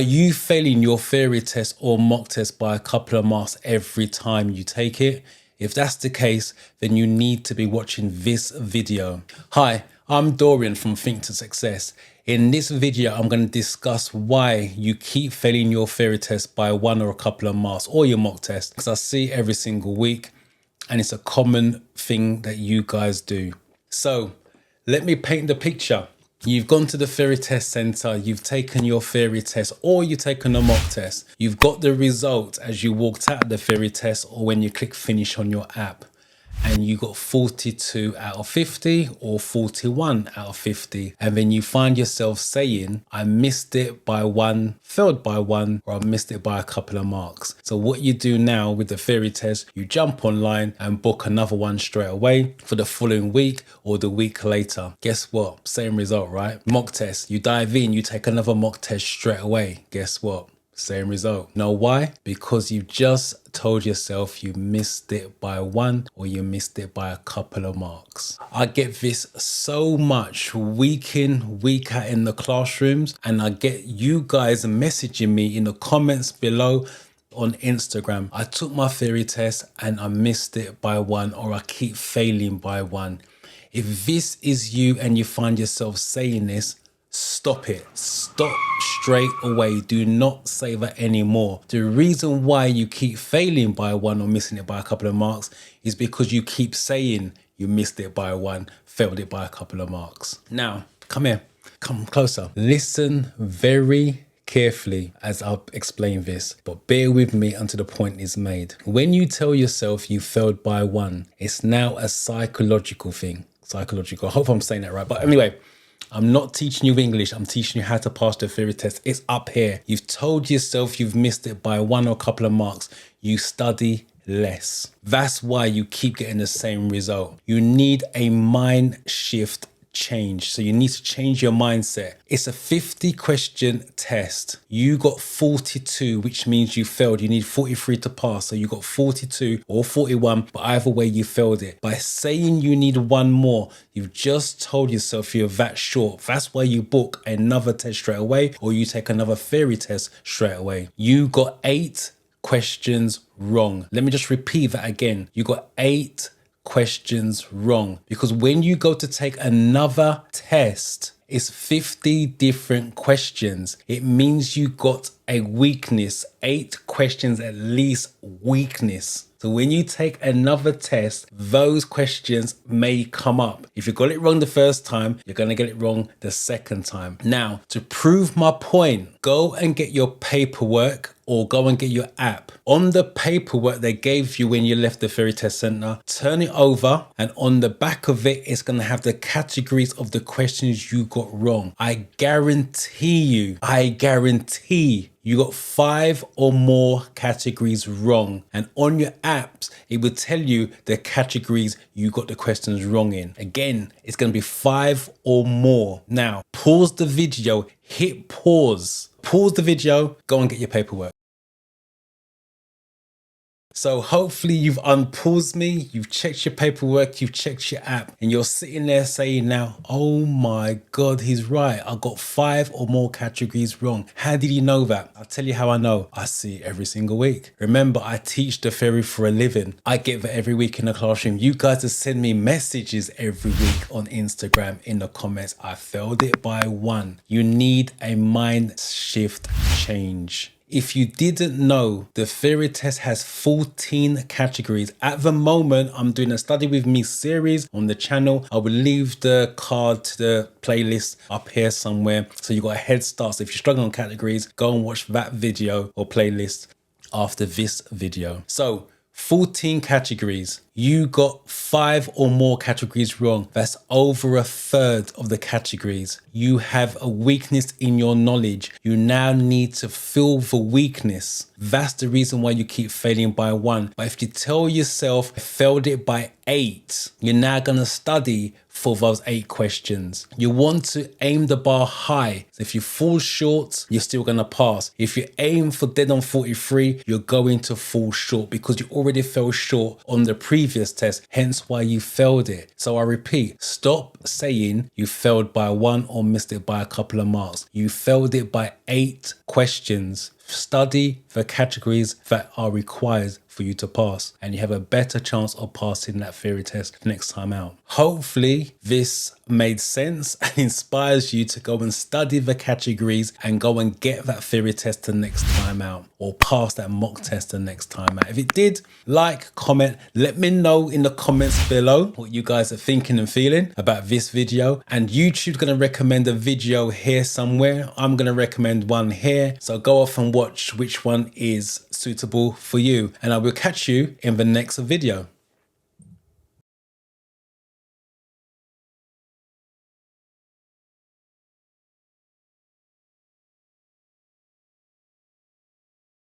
Are you failing your theory test or mock test by a couple of marks every time you take it? If that's the case, then you need to be watching this video. Hi, I'm Dorian from Think to Success. In this video, I'm going to discuss why you keep failing your theory test by one or a couple of marks or your mock test, because I see every single week and it's a common thing that you guys do. So let me paint the picture. You've gone to the theory test center, you've taken your theory test or you've taken a mock test. You've got the result as you walked out of the theory test or when you click finish on your app. And you got 42 out of 50 or 41 out of 50. And then you find yourself saying, I missed it by one, failed by one, or I missed it by a couple of marks. So what you do now with the theory test, you jump online and book another one straight away for the following week or the week later. Guess what? Same result, right? Mock test, you dive in, you take another mock test straight away. Guess what? Same result. Know why? Because you just told yourself you missed it by one or you missed it by a couple of marks. I get this so much week in, week out in the classrooms, and I get you guys messaging me in the comments below on Instagram. I took my theory test and I missed it by one, or I keep failing by one. If this is you and you find yourself saying this, stop it. Stop straight away. Do not say that anymore. The reason why you keep failing by one or missing it by a couple of marks is because you keep saying you missed it by one, failed it by a couple of marks. Now, come here. Come closer. Listen very carefully as I'll explain this, but bear with me until the point is made. When you tell yourself you failed by one, it's now a psychological thing. Psychological. I hope I'm saying that right. But anyway, I'm not teaching you English. I'm teaching you how to pass the theory test. It's up here. You've told yourself you've missed it by one or a couple of marks. You study less. That's why you keep getting the same result. You need a mind shift change. So you need to change your mindset. It's a 50 question test. You got 42, which means you failed. You need 43 to pass. So you got 42 or 41, but either way you failed it. By saying you need one more, you've just told yourself you're that short. That's why you book another test straight away, or you take another theory test straight away. You got 8 questions wrong. Let me just repeat that again. You got 8 questions wrong, because when you go to take another test, it's 50 different questions. It means you got a weakness, 8 questions at least weakness. So when you take another test, those questions may come up. If you got it wrong the first time, you're going to get it wrong the second time. Now, to prove my point, go and get your paperwork or go and get your app. On the paperwork they gave you when you left the theory test center, turn it over, and on the back of it, it's going to have the categories of the questions you got wrong. I guarantee you got 5 or more categories wrong. And on your apps, it will tell you the categories you got the questions wrong in. Again, it's going to be 5 or more. Now, pause the video, hit pause. Pause the video, go and get your paperwork. So hopefully you've unpaused me, you've checked your paperwork, you've checked your app, and you're sitting there saying now, oh my God, he's right. I got 5 or more categories wrong. How did he know that? I'll tell you how I know. I see it every single week. Remember, I teach the theory for a living. I get that every week in the classroom. You guys have sent me messages every week on Instagram in the comments. I failed it by one. You need a mind shift change. If you didn't know, the theory test has 14 categories. At the moment, I'm doing a study with me series on the channel. I will leave the card to the playlist up here somewhere, so you got a head start. So if you're struggling on categories, go and watch that video or playlist after this video. So 14 categories. You got 5 or more categories wrong. That's over a third of the categories. You have a weakness in your knowledge. You now need to fill the weakness. That's the reason why you keep failing by one. But if you tell yourself I failed it by 8, you're now going to study for those 8 questions. You want to aim the bar high. So if you fall short, you're still going to pass. If you aim for dead on 43, you're going to fall short because you already fell short on the previous test, hence why you failed it. So I repeat, stop saying you failed by 1 or missed it by a couple of marks. You failed it by 8 questions. Study the categories that are required for you to pass, and you have a better chance of passing that theory test next time out. Hopefully this made sense and inspires you to go and study the categories and go and get that theory test the next time out, or pass that mock test the next time out. If it did, like, comment, let me know in the comments below what you guys are thinking and feeling about this video. And YouTube's going to recommend a video here somewhere. I'm going to recommend one here. So go off and watch which one is suitable for you. And I will catch you in the next video.